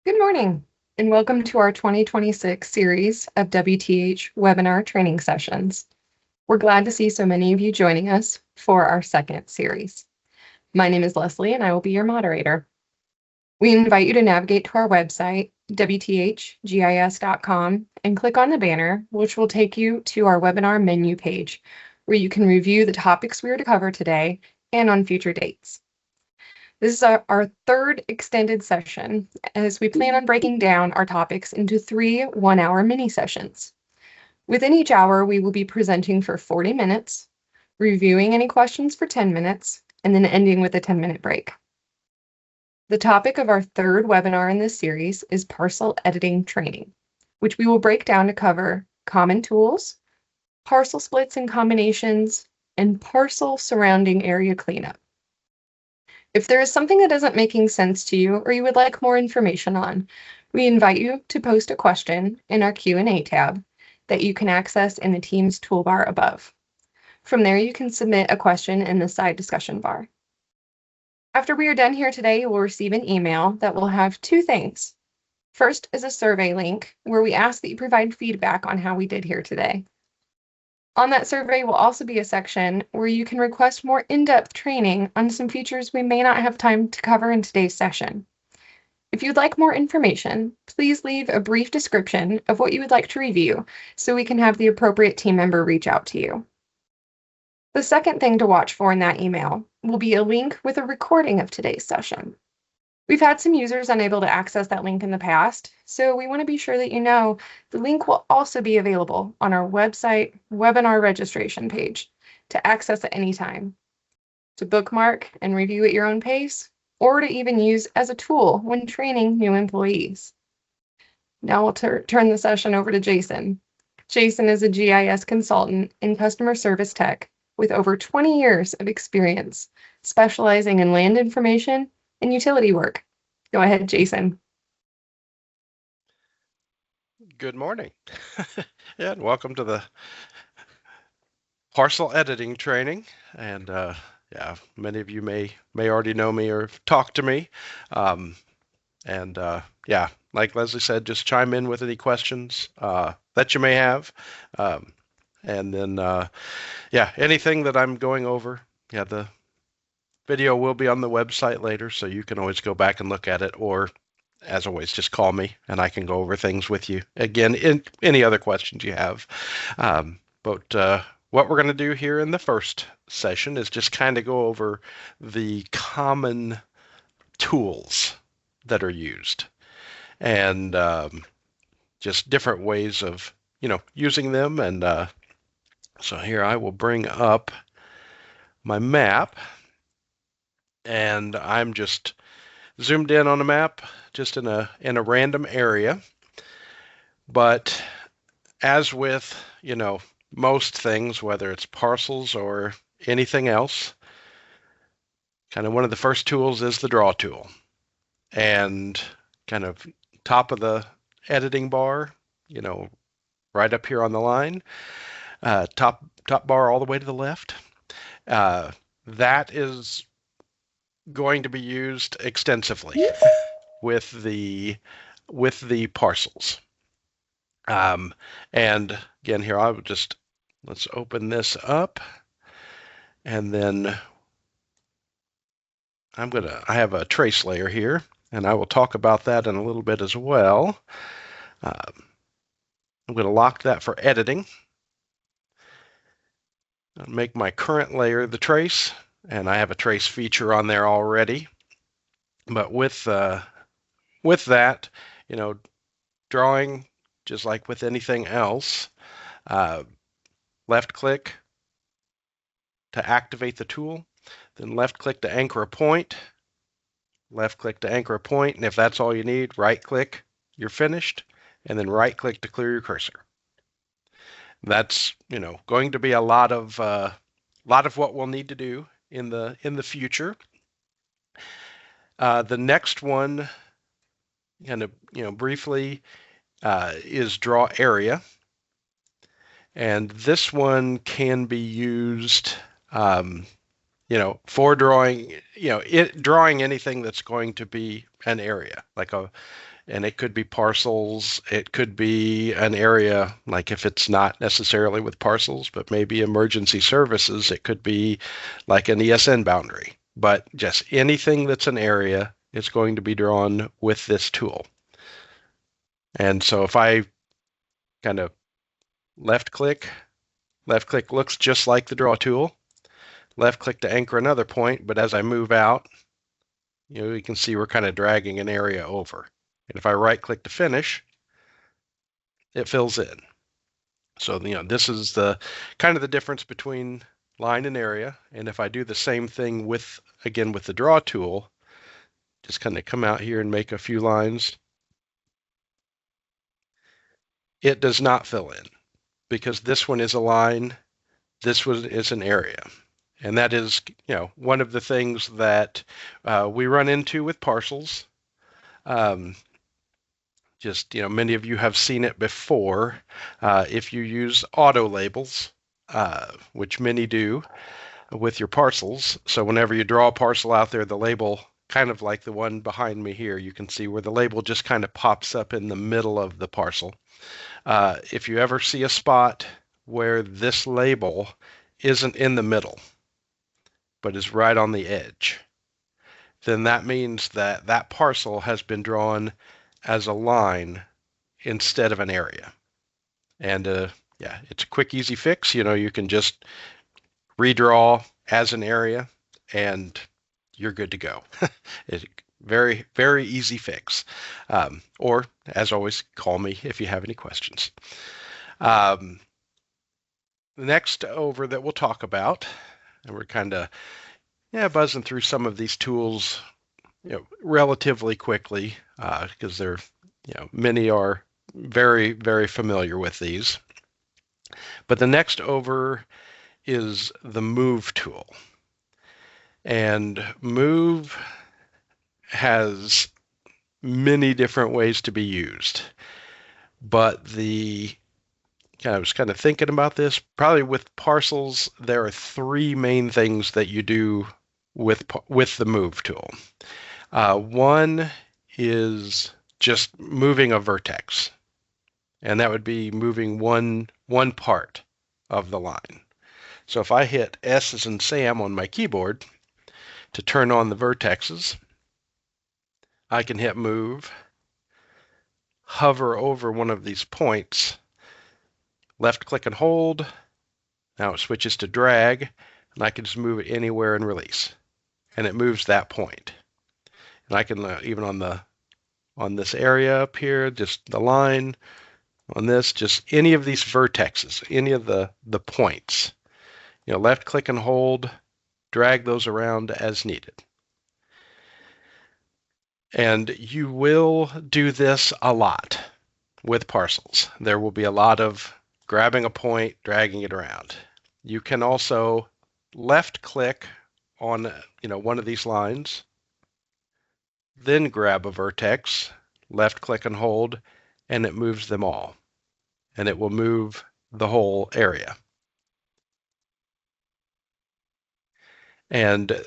Good morning, and welcome to our 2026 series of WTH webinar training sessions. We're glad to see so many of you joining us for our second series. My name is Leslie, and I will be your moderator. We invite you to navigate to our website, wthgis.com, and click on the banner, which will take you to our webinar menu page, where you can review the topics we are to cover today and on future dates. This is our third extended session, as we plan on breaking down our topics into 3 one-hour mini sessions. Within each hour, we will be presenting for 40 minutes, reviewing any questions for 10 minutes, and then ending with a 10-minute break. The topic of our third webinar in this series is parcel editing training, which we will break down to cover common tools, parcel splits and combinations, and parcel surrounding area cleanup. If there is something that isn't making sense to you or you would like more information on, we invite you to post a question in our Q&A tab that you can access in the Teams toolbar above. From there, you can submit a question in the side discussion bar. After we are done here today, you will receive an email that will have 2 things. First is a survey link where we ask that you provide feedback on how we did here today. On that survey will also be a section where you can request more in-depth training on some features we may not have time to cover in today's session. If you'd like more information, please leave a brief description of what you would like to review so we can have the appropriate team member reach out to you. The second thing to watch for in that email will be a link with a recording of today's session. We've had some users unable to access that link in the past, so we want to be sure that you know the link will also be available on our website webinar registration page to access at any time, to bookmark and review at your own pace, or to even use as a tool when training new employees. Now we'll turn the session over to Jason. Jason is a GIS consultant in customer service tech with over 20 years of experience, specializing in land information and utility work. Go ahead, Jason. Good morning. Yeah, and welcome to the parcel editing training. And yeah, many of you may already know me or have talked to me. Yeah, like Leslie said, just chime in with any questions that you may have. And then, yeah, anything that I'm going over, yeah, the video will be on the website later, so you can always go back and look at it, or as always, just call me and I can go over things with you. Again, in any other questions you have. But what we're going to do here in the first session is just kind of go over the common tools that are used and just different ways of, using them. And so here I will bring up my map. And I'm just zoomed in on a map, just in a random area. But as with, most things, whether it's parcels or anything else, kind of one of the first tools is the draw tool. And kind of top of the editing bar, right up here on the line, top bar all the way to the left. That is going to be used extensively with the parcels. And again, here I would let's open this up, and then I have a trace layer here, and I will talk about that in a little bit as well. I'm going to lock that for editing. I'll make my current layer the trace. And I have a trace feature on there already. But with that, drawing, just like with anything else, left click to activate the tool, then left click to anchor a point, left click to anchor a point, and if that's all you need, right click, you're finished, and then right click to clear your cursor. That's, going to be a lot of what we'll need to do in the future. The next one, kind of briefly, is draw area, and this one can be used, for drawing, drawing anything that's going to be an area, like And it could be parcels. It could be an area, like if it's not necessarily with parcels, but maybe emergency services. It could be like an ESN boundary. But just anything that's an area is going to be drawn with this tool. And so if I kind of left click looks just like the draw tool. Left click to anchor another point, but as I move out, you can see we're kind of dragging an area over. And if I right click to finish, it fills in. So, this is the kind of the difference between line and area. And if I do the same thing again with the draw tool, just kind of come out here and make a few lines, it does not fill in because this one is a line, this one is an area. And that is, one of the things that we run into with parcels. Many of you have seen it before. If you use auto labels, which many do with your parcels. So whenever you draw a parcel out there, the label, kind of like the one behind me here, you can see where the label just kind of pops up in the middle of the parcel. If you ever see a spot where this label isn't in the middle, but is right on the edge, then that means that that parcel has been drawn as a line instead of an area. And it's a quick, easy fix. You can just redraw as an area and you're good to go. It's very, very easy fix. Or, as always, call me if you have any questions. The next over that we'll talk about, and we're kind of buzzing through some of these tools relatively quickly because they're many are very, very familiar with these. But the next over is the move tool. And move has many different ways to be used. But I was kind of thinking about this. Probably with parcels, there are three main things that you do with the move tool. One is just moving a vertex, and that would be moving one part of the line. So if I hit S as in Sam on my keyboard to turn on the vertexes, I can hit move, hover over one of these points, left click and hold. Now it switches to drag, and I can just move it anywhere and release, and it moves that point. And I can even on this area up here, just the line on this, just any of these vertexes, any of the points, left click and hold, drag those around as needed. And you will do this a lot with parcels. There will be a lot of grabbing a point, dragging it around. You can also left click on one of these lines, then grab a vertex, left click and hold, and it moves them all. And it will move the whole area. And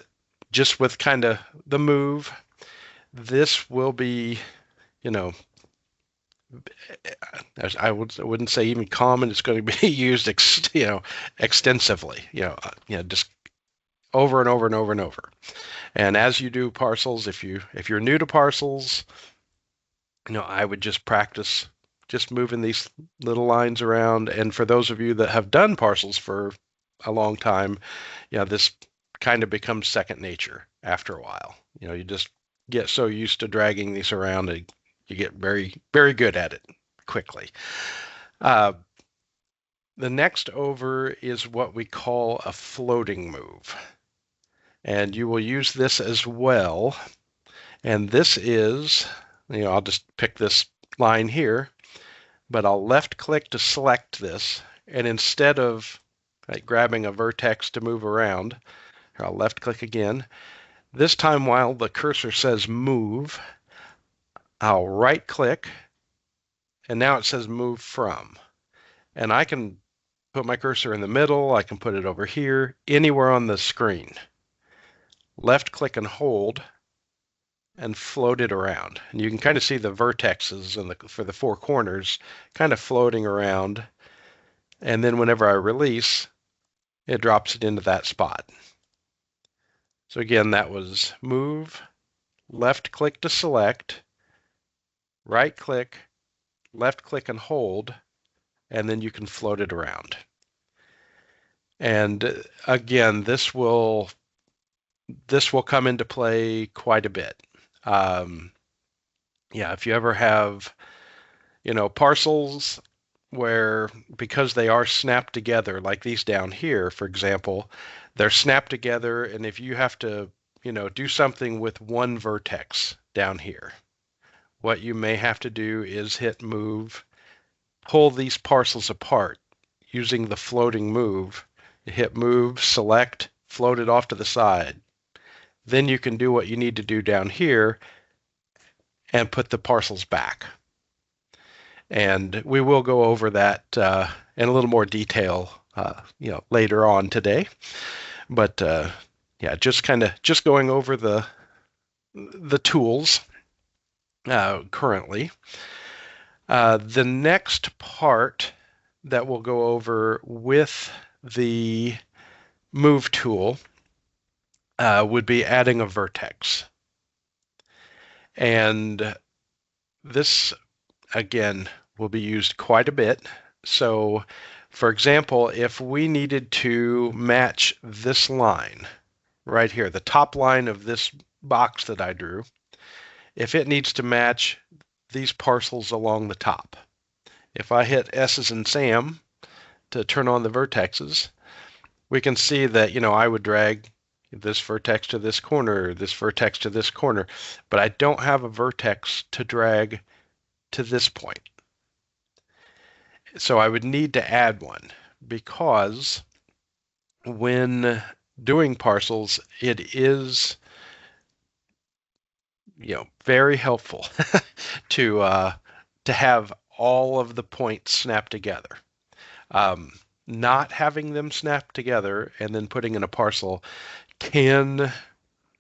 just with kind of the move, this will be, I wouldn't say even common. It's going to be used, extensively. Just over and over and over and over. And as you do parcels, if you're new to parcels, I would just practice just moving these little lines around. And for those of you that have done parcels for a long time, this kind of becomes second nature after a while. You just get so used to dragging these around and you get very, very good at it quickly. The next over is what we call a floating move. And you will use this as well. And this is, I'll just pick this line here, but I'll left click to select this. And instead of grabbing a vertex to move around, I'll left click again. This time while the cursor says move, I'll right click, and now it says move from. And I can put my cursor in the middle, I can put it over here, anywhere on the screen. Left click and hold, and float it around. And you can kind of see the vertexes for the four corners kind of floating around. And then whenever I release, it drops it into that spot. So again, that was move, left click to select, right click, left click and hold, and then you can float it around. And again, this will come into play quite a bit. Yeah, if you ever have, parcels where, because they are snapped together, like these down here, for example, they're snapped together, and if you have to, do something with one vertex down here, what you may have to do is hit move, pull these parcels apart using the floating move. You hit move, select, float it off to the side. Then you can do what you need to do down here and put the parcels back. And we will go over that in a little more detail, later on today. But yeah, just going over the tools currently. The next part that we'll go over with the move tool would be adding a vertex. And this, again, will be used quite a bit. So, for example, if we needed to match this line right here, the top line of this box that I drew, if it needs to match these parcels along the top, if I hit S as in Sam to turn on the vertexes, we can see that, I would drag this vertex to this corner, this vertex to this corner, but I don't have a vertex to drag to this point. So I would need to add one, because when doing parcels, it is, very helpful to have all of the points snapped together. Not having them snapped together and then putting in a parcel can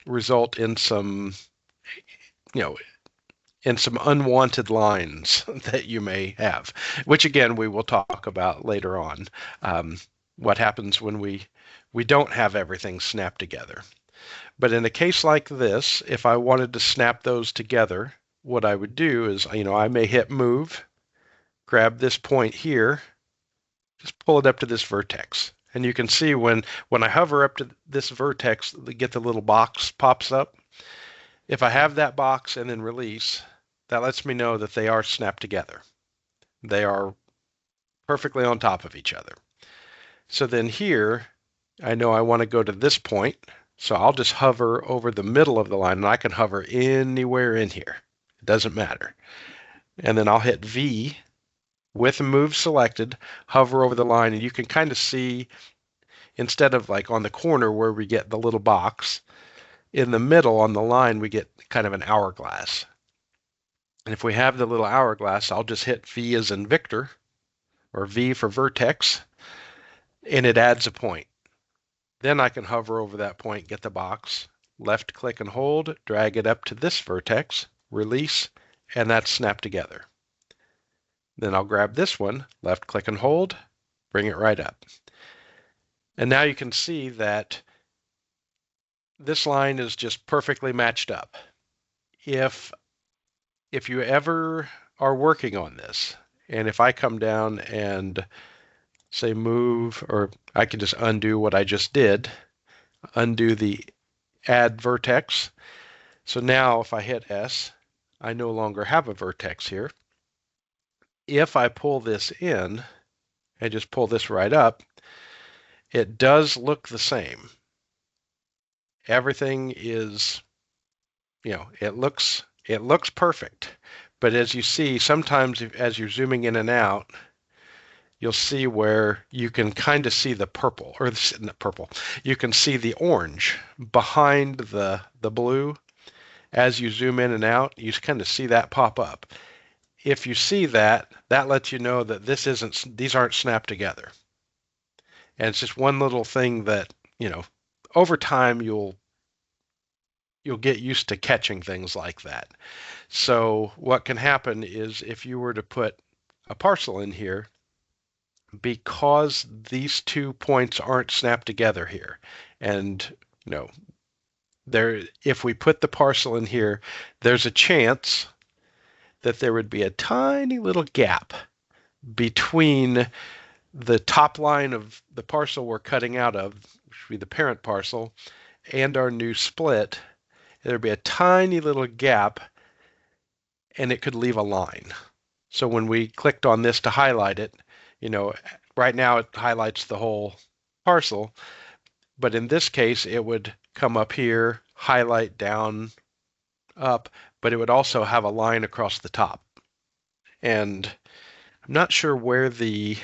result in some, unwanted lines that you may have, which again, we will talk about later on. What happens when we don't have everything snapped together. But in a case like this, if I wanted to snap those together, what I would do is, I may hit move, grab this point here, just pull it up to this vertex. And you can see when I hover up to this vertex, get the little box pops up. If I have that box and then release, that lets me know that they are snapped together. They are perfectly on top of each other. So then here, I know I want to go to this point, so I'll just hover over the middle of the line, and I can hover anywhere in here. It doesn't matter. And then I'll hit V with move selected, hover over the line, and you can kind of see, instead of like on the corner where we get the little box, in the middle on the line we get kind of an hourglass. And if we have the little hourglass, I'll just hit V as in Victor, or V for vertex, and it adds a point. Then I can hover over that point, get the box, left click and hold, drag it up to this vertex, release, and that's snapped together. Then I'll grab this one, left click and hold, bring it right up. And now you can see that this line is just perfectly matched up. If you ever are working on this, and if I come down and say move, or I can just undo what I just did, undo the add vertex. So now if I hit S, I no longer have a vertex here. If I pull this in and just pull this right up, it does look the same. Everything is, it looks perfect. But as you see, sometimes as you're zooming in and out, you'll see where you can kind of see the purple, or not purple, you can see the orange behind the blue. As you zoom in and out, you kind of see that pop up. If you see that, that lets you know that these aren't snapped together. And it's just one little thing that, over time you'll you'll get used to catching things like that. So what can happen is if you were to put a parcel in here, because these 2 points aren't snapped together here, and you know, there, if we put the parcel in here, there's a chance that there would be a tiny little gap between the top line of the parcel we're cutting out of, which would be the parent parcel, and our new split. There'd be a tiny little gap, and it could leave a line. So when we clicked on this to highlight it, right now it highlights the whole parcel, but in this case it would come up here, highlight down, up, but it would also have a line across the top. And I'm not sure where the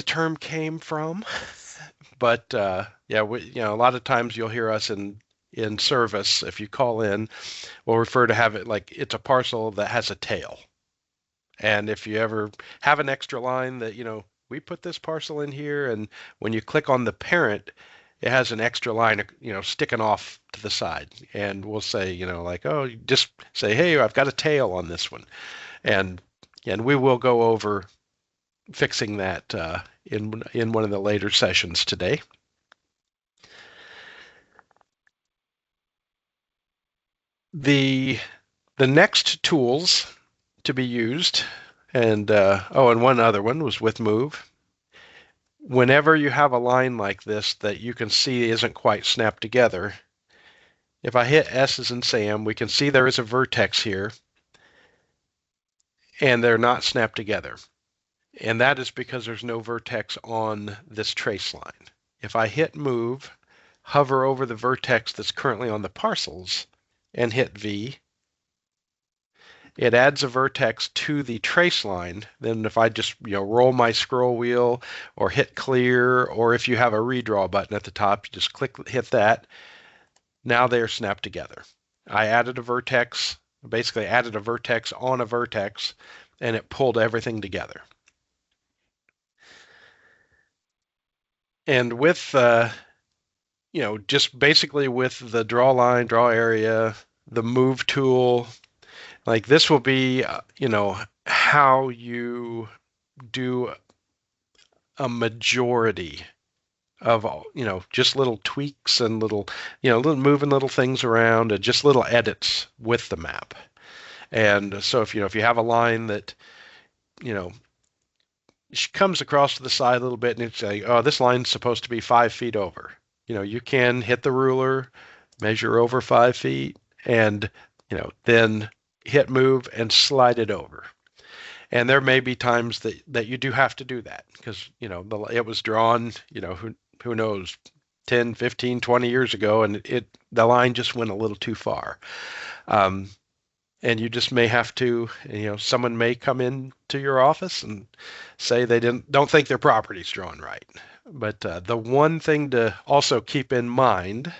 term came from, but yeah, a lot of times you'll hear us in service, if you call in, we'll refer to have it like it's a parcel that has a tail. And if you ever have an extra line that, we put this parcel in here, and when you click on the parent, it has an extra line, sticking off to the side. And we'll say, like, oh, you just say, hey, I've got a tail on this one. And we will go over fixing that in one of the later sessions today. The next tools to be used, and one other one was with move. Whenever you have a line like this that you can see isn't quite snapped together, if I hit S as in Sam, we can see there is a vertex here, and they're not snapped together. And that is because there's no vertex on this trace line. If I hit move, hover over the vertex that's currently on the parcels, and hit V, it adds a vertex to the trace line. Then if I just roll my scroll wheel or hit clear, or if you have a redraw button at the top, you just hit that. Now they're snapped together. I added a vertex, basically added a vertex on a vertex, and it pulled everything together. And with just basically with the draw line, draw area, the move tool, like this will be, how you do a majority of, just little tweaks and little moving little things around and just little edits with the map. And so if you have a line that, comes across to the side a little bit and it's like, oh, this line's supposed to be 5 feet over. You can hit the ruler, measure over 5 feet, and, then hit move and slide it over. And there may be times that you do have to do that because, it was drawn, who knows, 10, 15, 20 years ago, and the line just went a little too far. And you just may have to, someone may come into your office and say they don't think their property's drawn right. But the one thing to also keep in mind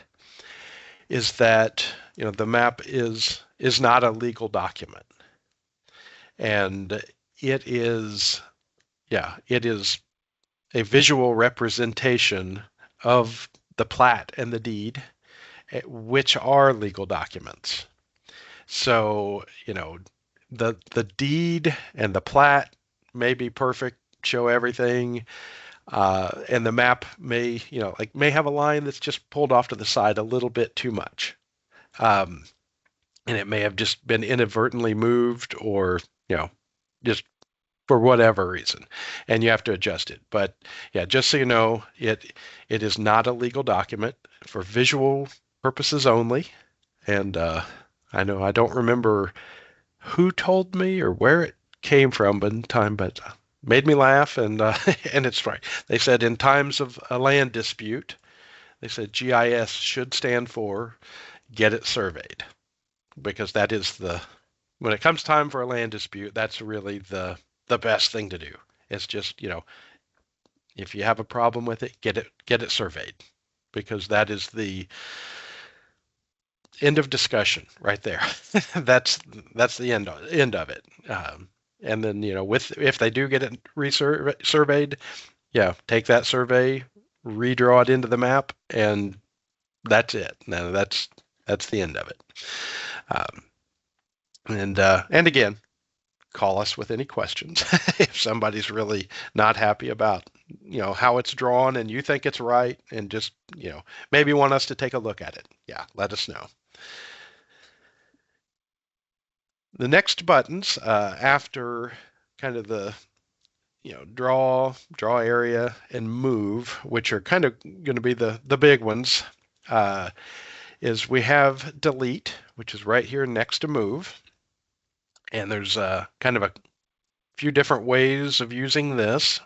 is that, the map is not a legal document. And it is a visual representation of the plat and the deed, which are legal documents. So, the deed and the plat may be perfect, show everything, and the map may, may have a line that's just pulled off to the side a little bit too much. And it may have just been inadvertently moved or, just for whatever reason, and you have to adjust it. But yeah, just so you know, it is not a legal document for visual purposes only. And I know I don't remember who told me or where it came from but made me laugh, and and it's right. They said in times of a land dispute, they said GIS should stand for get it surveyed, because that is when it comes time for a land dispute, that's really the best thing to do. It's just, if you have a problem with it, get it surveyed, because that is the end of discussion right there. that's the end of it. And then, if they do get it surveyed, yeah, take that survey, redraw it into the map, and that's it. No, that's the end of it. And again, call us with any questions if somebody's really not happy about how it's drawn and you think it's right, and just maybe want us to take a look at it. Yeah, let us know. The next buttons after kind of the draw area, and move, which are kind of going to be the big ones, is we have delete, which is right here next to move. And there's kind of a few different ways of using this.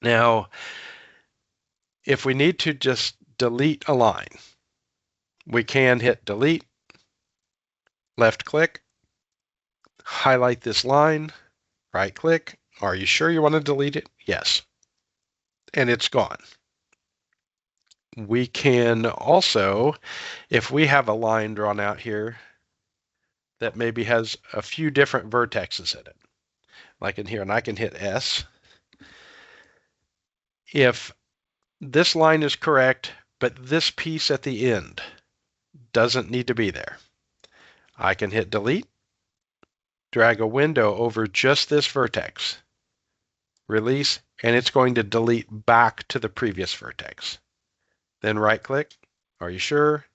Now, if we need to just delete a line, we can hit delete, left click, highlight this line, right click. Are you sure you want to delete it? Yes. And it's gone. We can also, if we have a line drawn out here that maybe has a few different vertexes in it, like in here, and I can hit S. If this line is correct, but this piece at the end doesn't need to be there, I can hit delete, drag a window over just this vertex, release, and it's going to delete back to the previous vertex. Then right click, are you sure?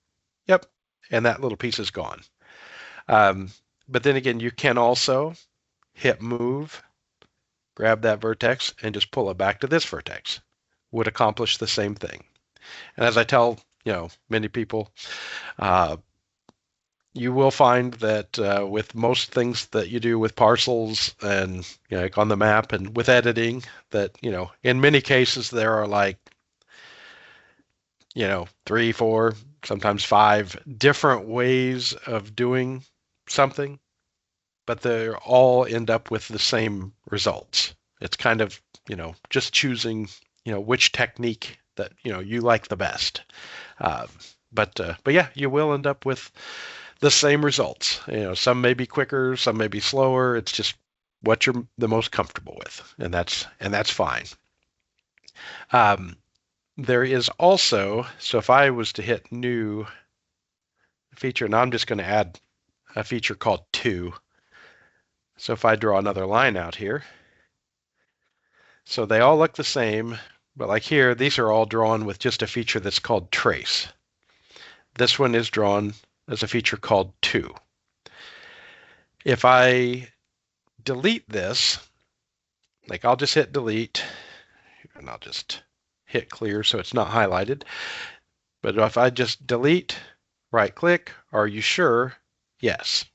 Yep, and that little piece is gone. But then again, you can also hit move, grab that vertex, and just pull it back to this vertex. Would accomplish the same thing. And as I tell many people, you will find that with most things that you do with parcels and like on the map and with editing, that in many cases there are like 3, 4, sometimes 5 different ways of doing something, but they all end up with the same results. It's kind of just choosing which technique that you like the best. But yeah, you will end up with the same results. Some may be quicker, some may be slower. It's just what you're the most comfortable with, and that's fine. There is also, so if I was to hit new feature, now I'm just going to add a feature called to. So if I draw another line out here, so they all look the same, but like here, these are all drawn with just a feature that's called trace. This one is drawn as a feature called to. If I delete this, like I'll just hit delete, and I'll just hit clear so it's not highlighted. But if I just delete, right click, are you sure? Yes.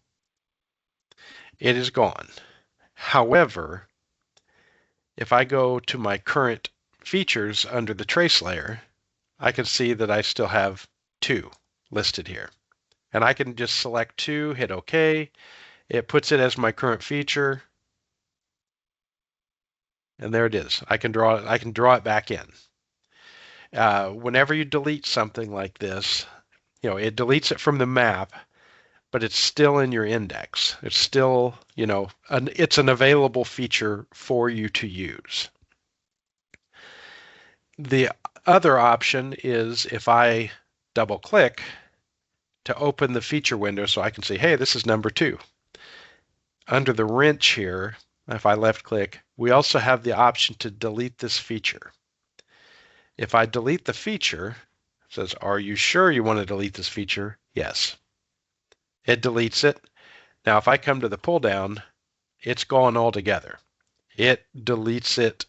It is gone. However, if I go to my current features under the trace layer, I can see that I still have 2 listed here. And I can just select 2, hit OK. It puts it as my current feature. And there it is. I can draw it back in. Whenever you delete something like this, it deletes it from the map, but it's still in your index. It's still, it's an available feature for you to use. The other option is if I double click to open the feature window so I can say, hey, this is number 2. Under the wrench here, if I left click, we also have the option to delete this feature. If I delete the feature, it says, are you sure you want to delete this feature? Yes. It deletes it. Now, if I come to the pull down, it's gone altogether. It deletes it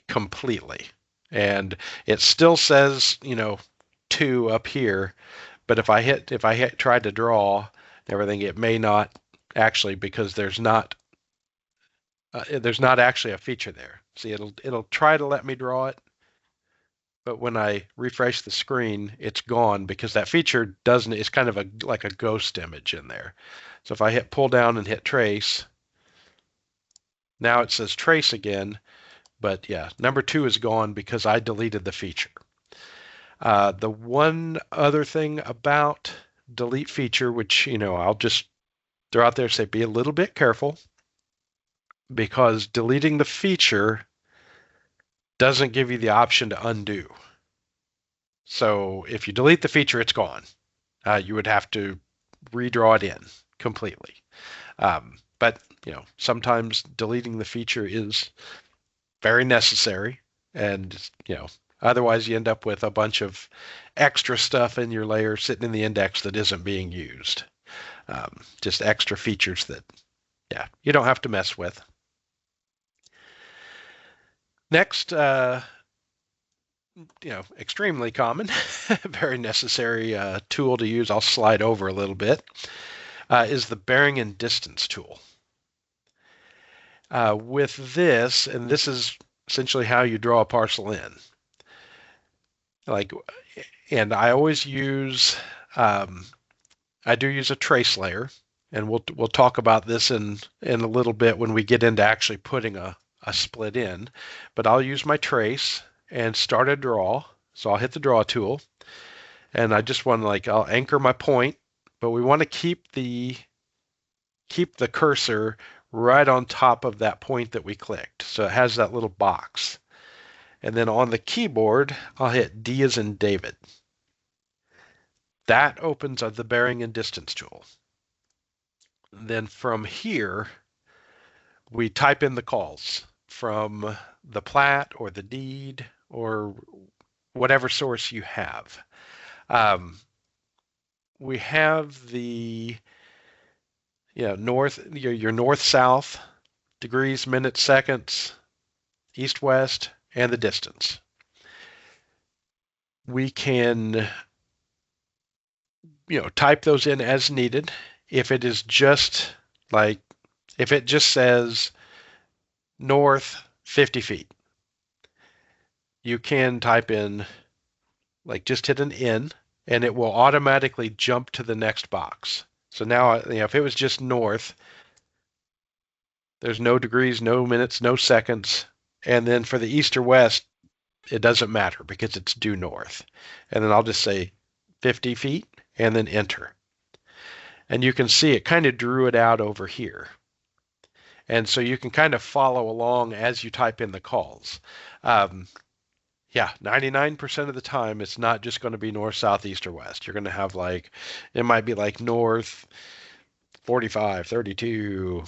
completely. And it still says, 2 up here, but if I try to draw everything, it may not actually, because there's not actually a feature there. See, it'll try to let me draw it, but when I refresh the screen, it's gone because that feature doesn't. It's kind of like a ghost image in there. So if I hit pull down and hit trace, now it says trace again, but yeah, number 2 is gone because I deleted the feature. The one other thing about delete feature, which I'll just throw out there, say be a little bit careful, because deleting the feature doesn't give you the option to undo. So if you delete the feature, it's gone. You would have to redraw it in completely. But sometimes deleting the feature is very necessary, and otherwise you end up with a bunch of extra stuff in your layer sitting in the index that isn't being used. Just extra features that, you don't have to mess with. Next, extremely common, very necessary tool to use. I'll slide over a little bit. Is the bearing and distance tool. With this, and this is essentially how you draw a parcel in. And I always use, I do use a trace layer, and we'll talk about this in a little bit when we get into actually putting a split in. But I'll use my trace and start a draw. So I'll hit the draw tool, and I just want to I'll anchor my point, but we want to keep the cursor right on top of that point that we clicked. So it has that little box. And then on the keyboard, I'll hit D as in David. That opens up the bearing and distance tool. Then from here, we type in the calls from the plat or the deed or whatever source you have. We have the north, your north-south, degrees, minutes, seconds, east-west, and the distance. We can type those in as needed. If it is just if it just says north 50 feet, you can type in, just hit an N, and it will automatically jump to the next box. So now, if it was just north, there's no degrees, no minutes, no seconds. And then for the east or west, it doesn't matter because it's due north. And then I'll just say 50 feet and then enter. And you can see it kind of drew it out over here. And so you can kind of follow along as you type in the calls. 99% of the time, it's not just going to be north, south, east, or west. You're going to have it might be north 45, 32,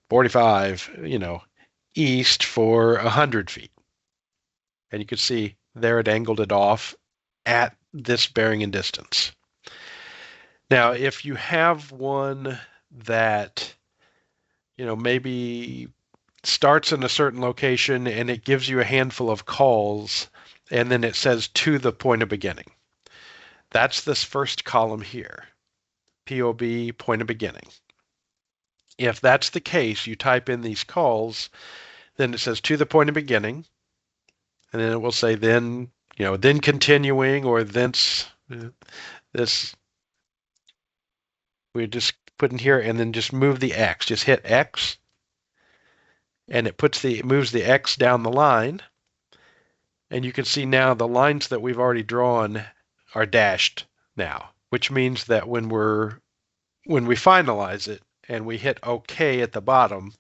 45, east for 100 feet. And you can see there it angled it off at this bearing and distance. Now, if you have one that, maybe starts in a certain location and it gives you a handful of calls and then it says to the point of beginning. That's this first column here, POB, point of beginning. If that's the case, you type in these calls, then it says to the point of beginning, and then it will say then continuing, or thence this. We just put in here and then just move the X. Just hit X, and it moves the X down the line, and you can see now the lines that we've already drawn are dashed now, which means that when we finalize it and we hit OK at the bottom,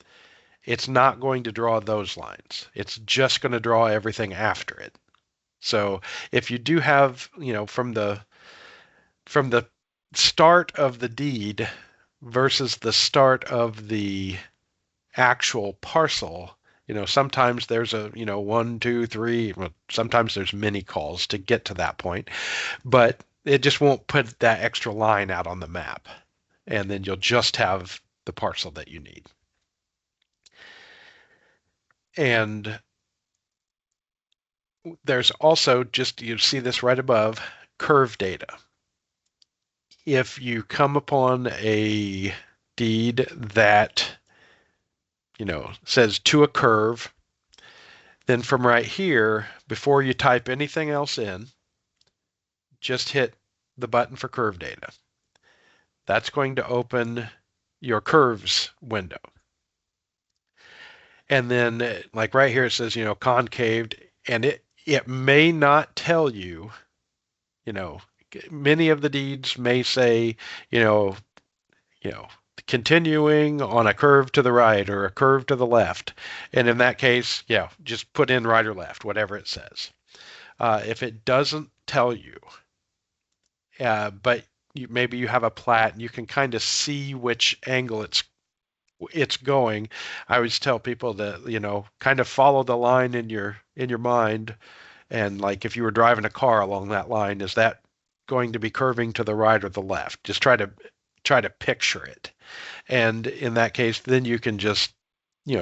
it's not going to draw those lines. It's just going to draw everything after it. So if you do have, from the start of the deed versus the start of the actual parcel, sometimes there's a, 1, 2, 3, sometimes there's many calls to get to that point, but it just won't put that extra line out on the map. And then you'll just have the parcel that you need. And there's also, you see this right above, curve data. If you come upon a deed that, says to a curve, then from right here, before you type anything else in, just hit the button for curve data. That's going to open your curves window. And then right here, it says, concaved, and it may not tell you, many of the deeds may say, continuing on a curve to the right or a curve to the left. And in that case, yeah, just put in right or left, whatever it says. If it doesn't tell you, but maybe you have a plat and you can kind of see which angle it's going, I always tell people that, kind of follow the line in your mind. And like if you were driving a car along that line, is that going to be curving to the right or the left? Just try to picture it. And in that case, then you can just,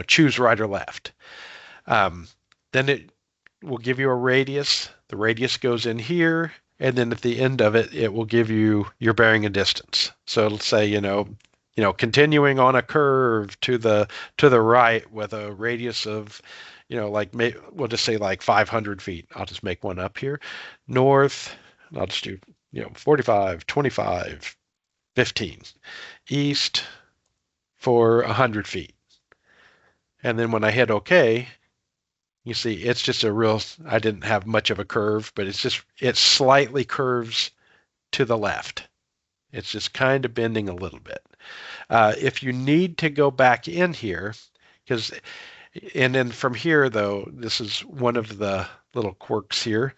choose right or left. Then it will give you a radius. The radius goes in here, and then at the end of it, it will give you your bearing and distance. So it'll say, continuing on a curve to the right with a radius of, we'll just say like 500 feet. I'll just make one up here. North, I'll just do, 45, 25, 15. East for 100 feet. And then when I hit OK, you see it's just I didn't have much of a curve, but it slightly curves to the left. It's just kind of bending a little bit. If you need to go back in here, and then from here, though, this is one of the little quirks here.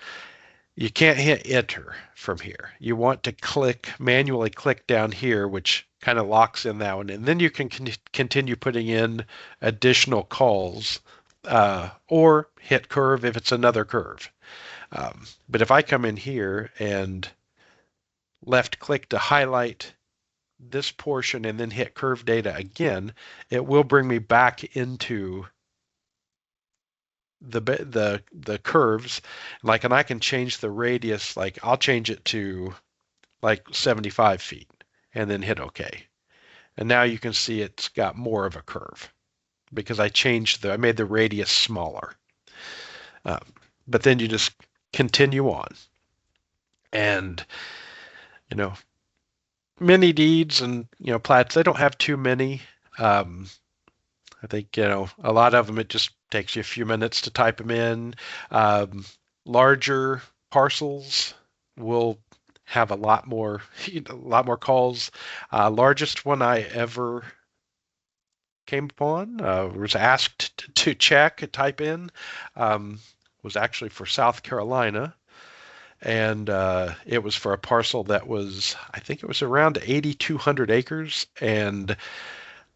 You can't hit enter from here. You want to manually click down here, which kind of locks in that one. And then you can continue putting in additional calls or hit curve if it's another curve. But if I come in here and left click to highlight this portion and then hit curve data again, it will bring me back into the curves, and I can change the radius. Like I'll change it to like 75 feet and then hit OK. And now you can see it's got more of a curve because I made the radius smaller. But then you just continue on. And, mini deeds and, plats, they don't have too many. I think, a lot of them, it just takes you a few minutes to type them in. Larger parcels will have a lot more calls. Largest one I ever came upon, was asked to type in, was actually for South Carolina. And it was for a parcel that was, I think it was around 8,200 acres. And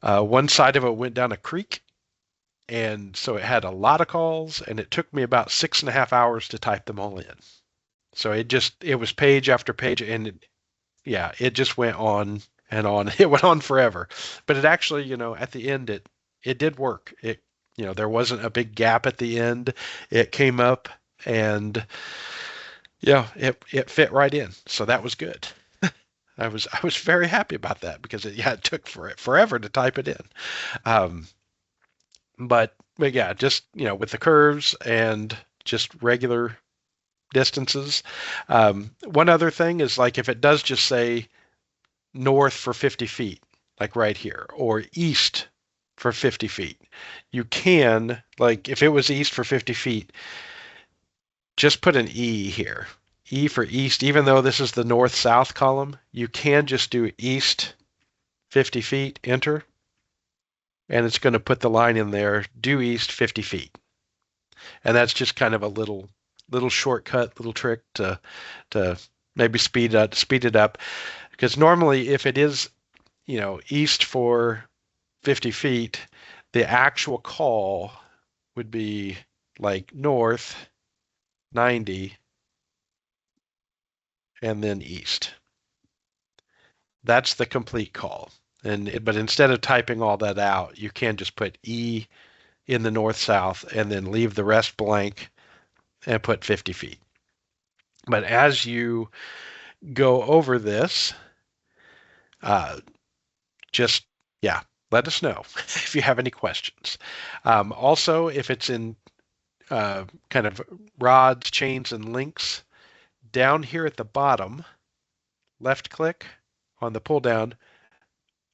one side of it went down a creek. And so it had a lot of calls, and it took me about 6.5 hours to type them all in. So it was page after page, and it just went on and on. It went on forever. But it actually, at the end, it did work. There wasn't a big gap at the end. It came up, and it fit right in. So that was good. I was very happy about that because it took forever to type it in. But yeah, just, with the curves and just regular distances. One other thing is like if it does just say north for 50 feet, like right here, or east for 50 feet, you can, like if it was east for 50 feet, just put an E here. E for east, even though this is the north-south column, you can just do east 50 feet, enter. And it's going to put the line in there, due east 50 feet. And that's just kind of a little shortcut, little trick to maybe speed it up. Because normally if it is, east for 50 feet, the actual call would be like north 90 and then east. That's the complete call. But instead of typing all that out, you can just put E in the north-south and then leave the rest blank and put 50 feet. But as you go over this, just, let us know if you have any questions. Also, if it's in kind of rods, chains, and links, down here at the bottom, left click on the pull down,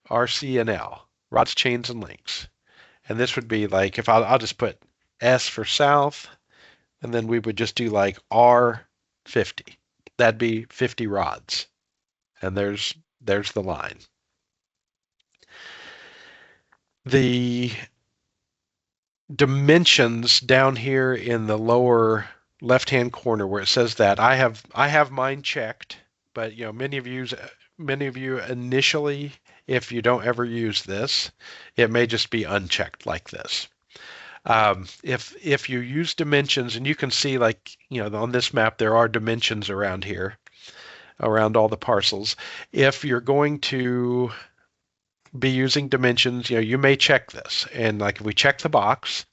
RCNL, rods, chains, and links. And this would be like, if I'll just put S for south, and then we would just do like R50. That'd be 50 rods. And there's the line. The dimensions down here in the lower left-hand corner where it says that I have mine checked, but many of you initially, if you don't ever use this, it may just be unchecked like this. If you use dimensions, and you can see, like, on this map there are dimensions around here, around all the parcels. If you're going to be using dimensions, you may check this, and like if we check the box,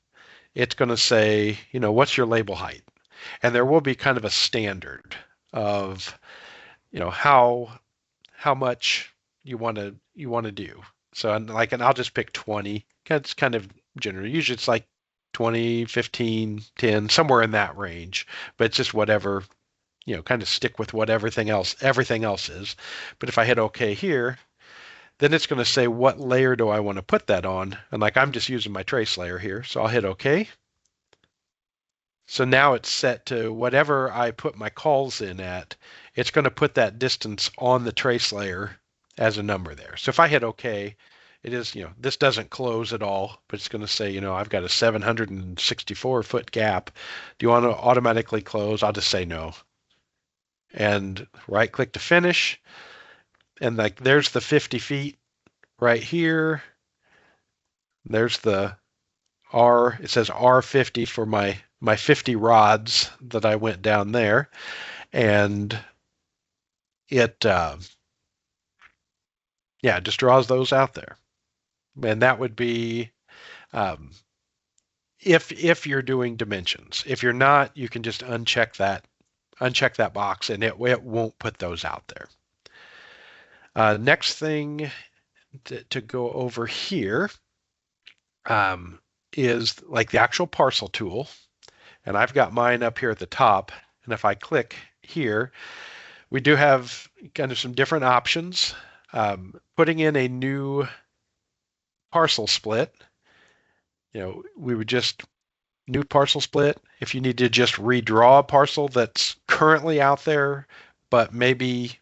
it's going to say, what's your label height? And there will be kind of a standard of, how much you want to do. So, and I'll just pick 20. It's kind of general. Usually it's like 20, 15, 10, somewhere in that range. But it's just whatever, kind of stick with what everything else is. But if I hit OK here, then it's going to say what layer do I want to put that on. And like I'm just using my trace layer here, so I'll hit OK. So now it's set to whatever I put my calls in at, it's going to put that distance on the trace layer as a number there. So if I hit OK, it is, this doesn't close at all, but it's going to say, I've got a 764 foot gap. Do you want to automatically close? I'll just say no. And right click to finish. And like there's the 50 feet right here. There's the R, it says R50 for my 50 rods that I went down there. And it, just draws those out there. And that would be, if you're doing dimensions. If you're not, you can just uncheck that box, and it won't put those out there. Next thing to go over here is like the actual parcel tool. And I've got mine up here at the top. And if I click here, we do have kind of some different options. Putting in a new parcel split, we would just new parcel split. If you need to just redraw a parcel that's currently out there, but maybe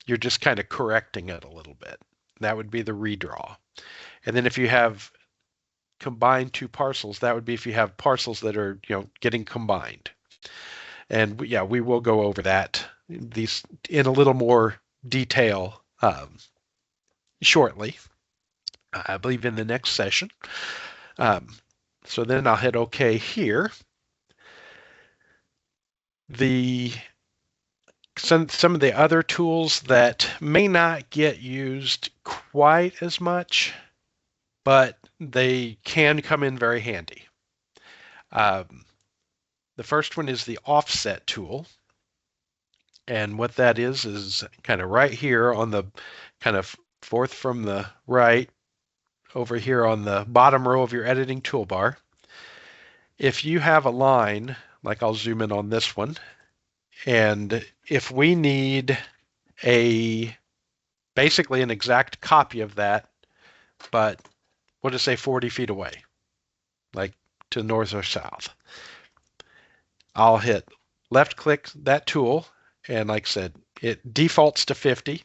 you're just kind of correcting it a little bit, that would be the redraw. And then if you have combined two parcels, that would be if you have parcels that are, getting combined. And we will go over these in a little more detail shortly, I believe in the next session. So then I'll hit OK here. Some of the other tools that may not get used quite as much, but they can come in very handy. The first one is the offset tool. And what that is kind of right here on the kind of fourth from the right, over here on the bottom row of your editing toolbar. If you have a line, like I'll zoom in on this one, and if we need basically an exact copy of that, but we'll just say 40 feet away, like to north or south, I'll hit left click that tool, and like I said, it defaults to 50,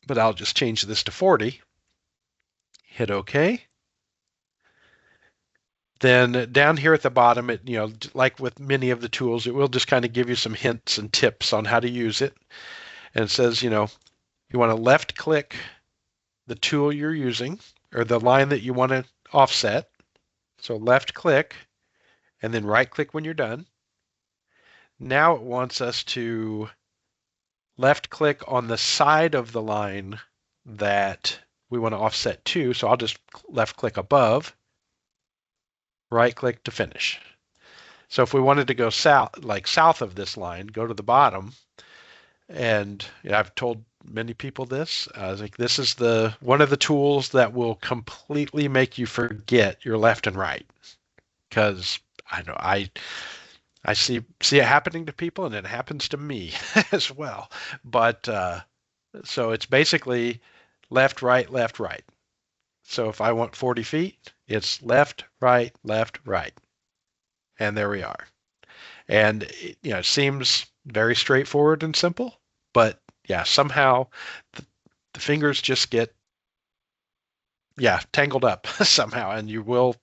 but I'll just change this to 40. Hit OK. Then down here at the bottom, it, like with many of the tools, it will just kind of give you some hints and tips on how to use it. And it says, you want to left click the tool you're using, or the line that you want to offset. So left click, and then right click when you're done. Now it wants us to left click on the side of the line that we want to offset to. So I'll just left click above, right click to finish. So if we wanted to go south of this line, go to the bottom. And I've told many people this. This is one of the tools that will completely make you forget your left and right, because I know I see it happening to people, and it happens to me as well. But so it's basically left, right, left, right. So if I want 40 feet, it's left, right, right. And there we are. And it seems very straightforward and simple, but somehow the fingers just get tangled up somehow, and you'll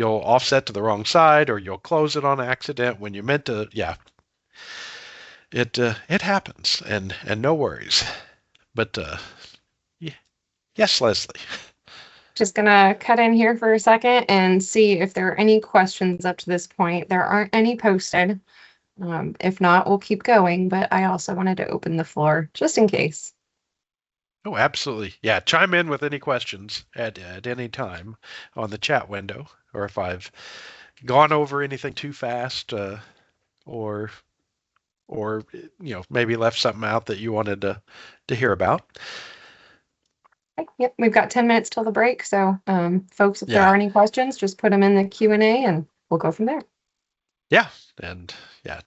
offset to the wrong side, or you'll close it on accident when you meant to. Yeah, it happens, and no worries. But yes, Leslie. Just gonna cut in here for a second and see if there are any questions up to this point. There aren't any posted. If not, we'll keep going, but I also wanted to open the floor just in case. Oh, absolutely. Yeah, chime in with any questions at any time on the chat window, or if I've gone over anything too fast, or maybe left something out that you wanted to hear about. Okay, yep, we've got 10 minutes till the break, so folks, if there Yeah. are any questions, just put them in the Q&A and we'll go from there. Yeah, and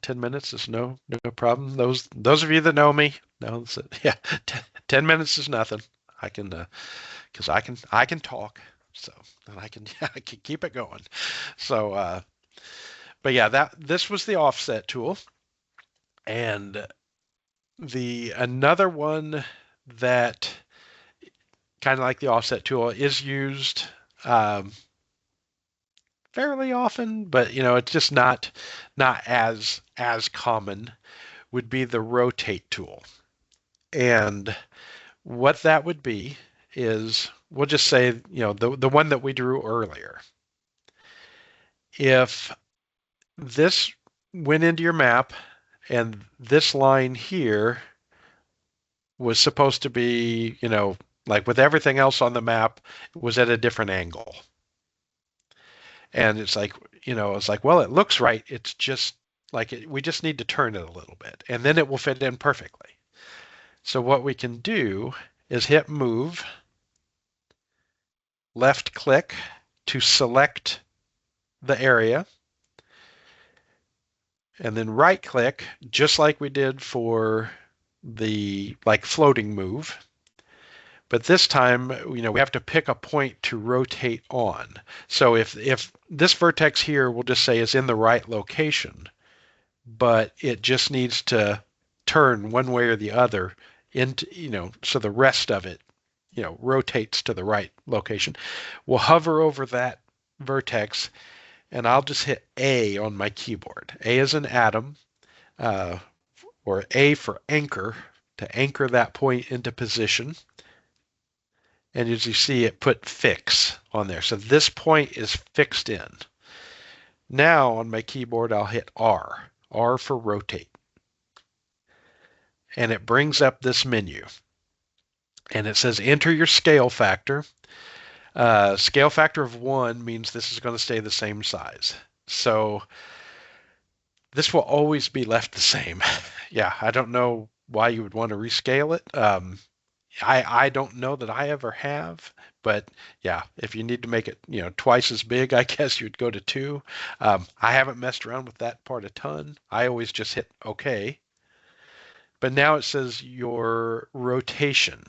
10 minutes is no problem. Those of you that know me know that 10 minutes is nothing. I can because I can talk, so and I can I can keep it going. So but yeah, this was the offset tool, and the another one that kind of like the offset tool is used fairly often, but it's just not as common, would be the rotate tool. And what that would be is, we'll just say, the one that we drew earlier. If this went into your map and this line here was supposed to be, like with everything else on the map, was at a different angle. And it's like, well, it looks right. It's just like we just need to turn it a little bit, and then it will fit in perfectly. So what we can do is hit move, left click to select the area, and then right click, just like we did for the floating move. But this time, we have to pick a point to rotate on. So if this vertex here, we'll just say is in the right location, but it just needs to turn one way or the other into, so the rest of it, rotates to the right location. We'll hover over that vertex, and I'll just hit A on my keyboard. A is an atom, or A for anchor, to anchor that point into position. And as you see, it put fix on there. So this point is fixed in. Now on my keyboard, I'll hit R. R for rotate. And it brings up this menu. And it says enter your scale factor. Scale factor of 1 means this is going to stay the same size. So this will always be left the same. Yeah, I don't know why you would want to rescale it. I don't know that I ever have, but yeah, if you need to make it, twice as big, I guess you'd go to 2. I haven't messed around with that part a ton. I always just hit OK. But now it says your rotation,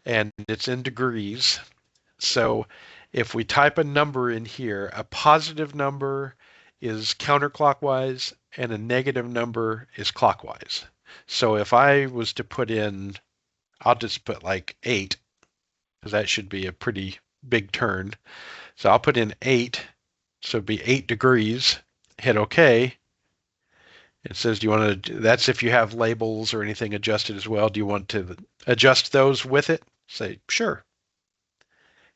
and it's in degrees. So if we type a number in here, a positive number is counterclockwise and a negative number is clockwise. So if I was to put in, I'll just put like 8, because that should be a pretty big turn. So I'll put in 8, so it'd be 8 degrees, hit OK. It says, do you want to, that's if you have labels or anything adjusted as well. Do you want to adjust those with it? Say, sure.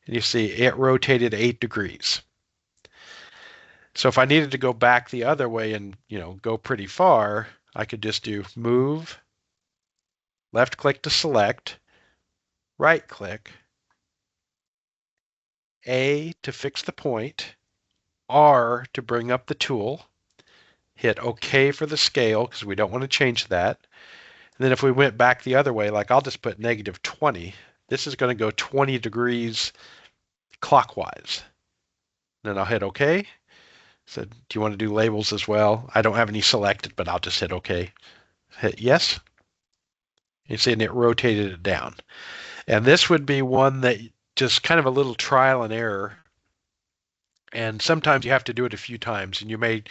And you see it rotated 8 degrees. So if I needed to go back the other way and, go pretty far, I could just do move, left click to select, right click, A to fix the point, R to bring up the tool, hit OK for the scale because we don't want to change that. And then if we went back the other way, like I'll just put -20, this is going to go 20 degrees clockwise. Then I'll hit OK. So do you want to do labels as well? I don't have any selected, but I'll just hit OK. Hit yes. You see, and it rotated it down. And this would be one that just kind of a little trial and error. And sometimes you have to do it a few times, and you may,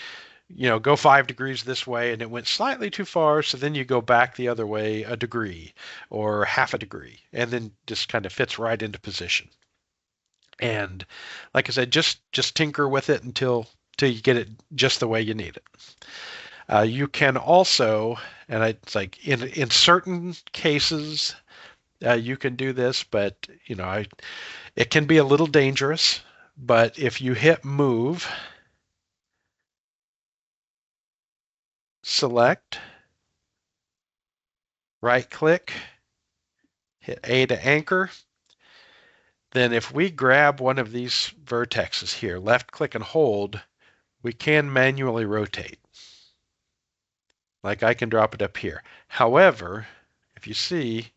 go 5 degrees this way and it went slightly too far. So then you go back the other way a degree or half a degree, and then just kind of fits right into position. And like I said, just tinker with it until you get it just the way you need it. You can also, and it's like in certain cases, you can do this, but it can be a little dangerous. But if you hit move, select, right click, hit A to anchor, then if we grab one of these vertexes here, left click and hold, we can manually rotate. Like I can drop it up here. However, if you see,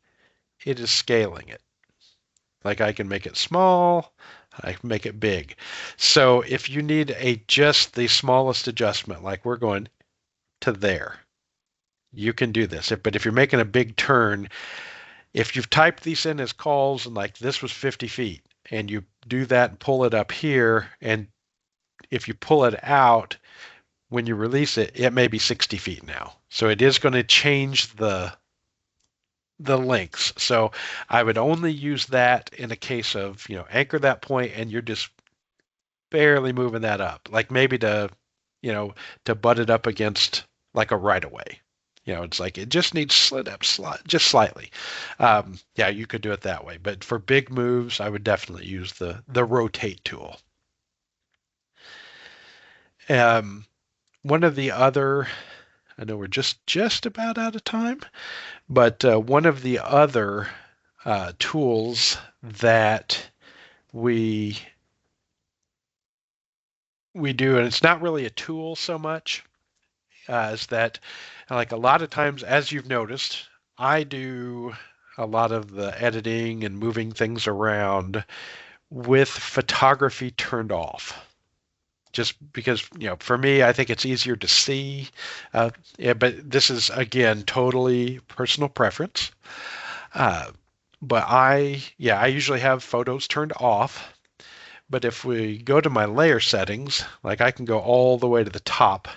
it is scaling it. Like I can make it small, I can make it big. So if you need just the smallest adjustment, like we're going to there, you can do this. But if you're making a big turn, if you've typed these in as calls and like this was 50 feet, and you do that and pull it up here, and if you pull it out, when you release it, it may be 60 feet now. So it is going to change the lengths. So I would only use that in a case of, anchor that point and you're just barely moving that up, like maybe to butt it up against like a right of way. It's like it just needs slid up just slightly. Yeah, you could do it that way. But for big moves, I would definitely use the rotate tool. One of the other, I know we're just about out of time, but one of the other tools that we do, and it's not really a tool so much, is that like a lot of times, as you've noticed, I do a lot of the editing and moving things around with photography turned off. Just because, for me, I think it's easier to see. Yeah, but this is, again, totally personal preference. But I usually have photos turned off. But if we go to my layer settings, like I can go all the way to the top,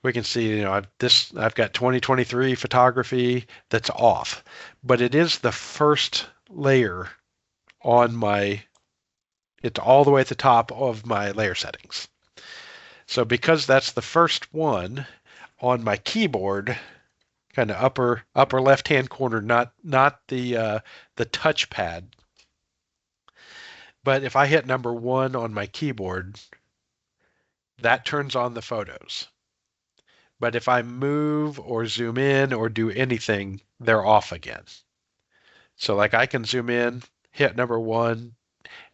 we can see, I've got 2023 photography that's off. But it is the first layer it's all the way at the top of my layer settings. So because that's the first one on my keyboard, kind of upper left hand corner, not the touchpad, but if I hit number 1 on my keyboard, that turns on the photos. But if I move or zoom in or do anything, they're off again. So like I can zoom in, hit number 1,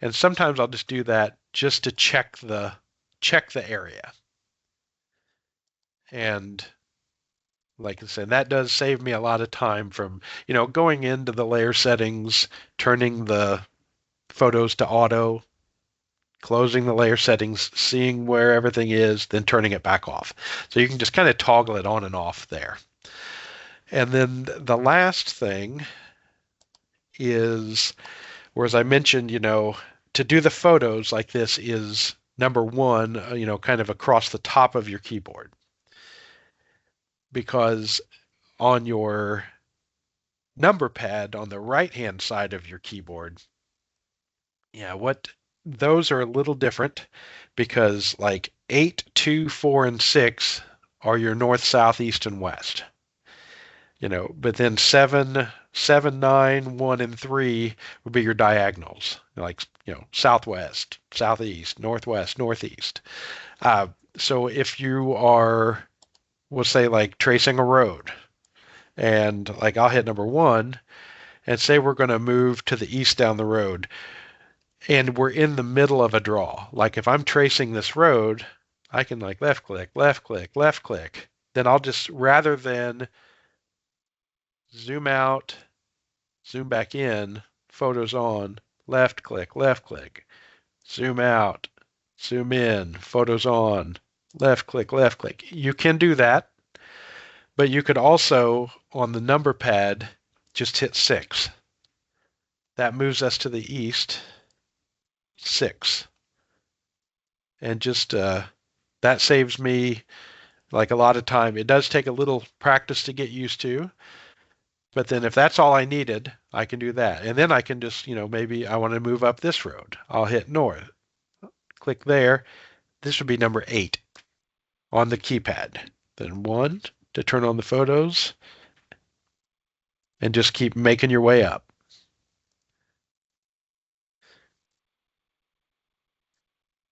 and sometimes I'll just do that just to check the area. And like I said, that does save me a lot of time from, going into the layer settings, turning the photos to auto, closing the layer settings, seeing where everything is, then turning it back off. So you can just kind of toggle it on and off there. And then the last thing is, whereas I mentioned, to do the photos like this is number 1, kind of across the top of your keyboard. Because on your number pad on the right-hand side of your keyboard, those are a little different because like 8, 2, 4, and 6 are your north, south, east, and west. But then 7, 9, 1, and 3 would be your diagonals, like, southwest, southeast, northwest, northeast. So if you are, we'll say, like tracing a road, and like I'll hit number 1 and say we're going to move to the east down the road, and we're in the middle of a draw. Like if I'm tracing this road, I can like left click, left click, left click. Then I'll just, rather than zoom out, zoom back in, photos on, left click, zoom out, zoom in, photos on, left click, left click. You can do that, but you could also, on the number pad, just hit 6. That moves us to the east, 6. And just that saves me like a lot of time. It does take a little practice to get used to, But then if that's all I needed, I can do that. And then I can just, maybe I want to move up this road. I'll hit north. Click there. This would be number 8 on the keypad. Then 1 to turn on the photos, and just keep making your way up.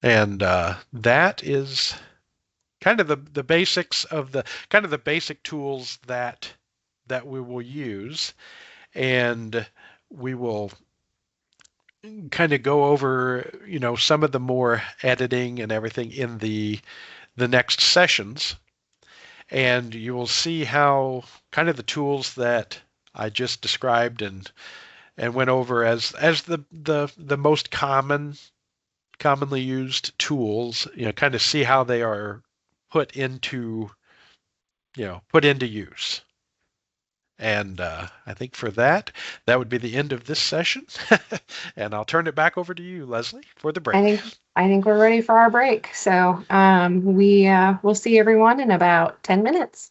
And that is kind of the basics of the basic tools that we will use. And we will kind of go over, some of the more editing and everything in the next sessions. And you will see how kind of the tools that I just described and went over as the most commonly used tools, kind of see how they are put into use. And I think for that would be the end of this session. And I'll turn it back over to you, Leslie, for the break. I think we're ready for our break. So we'll see everyone in about 10 minutes.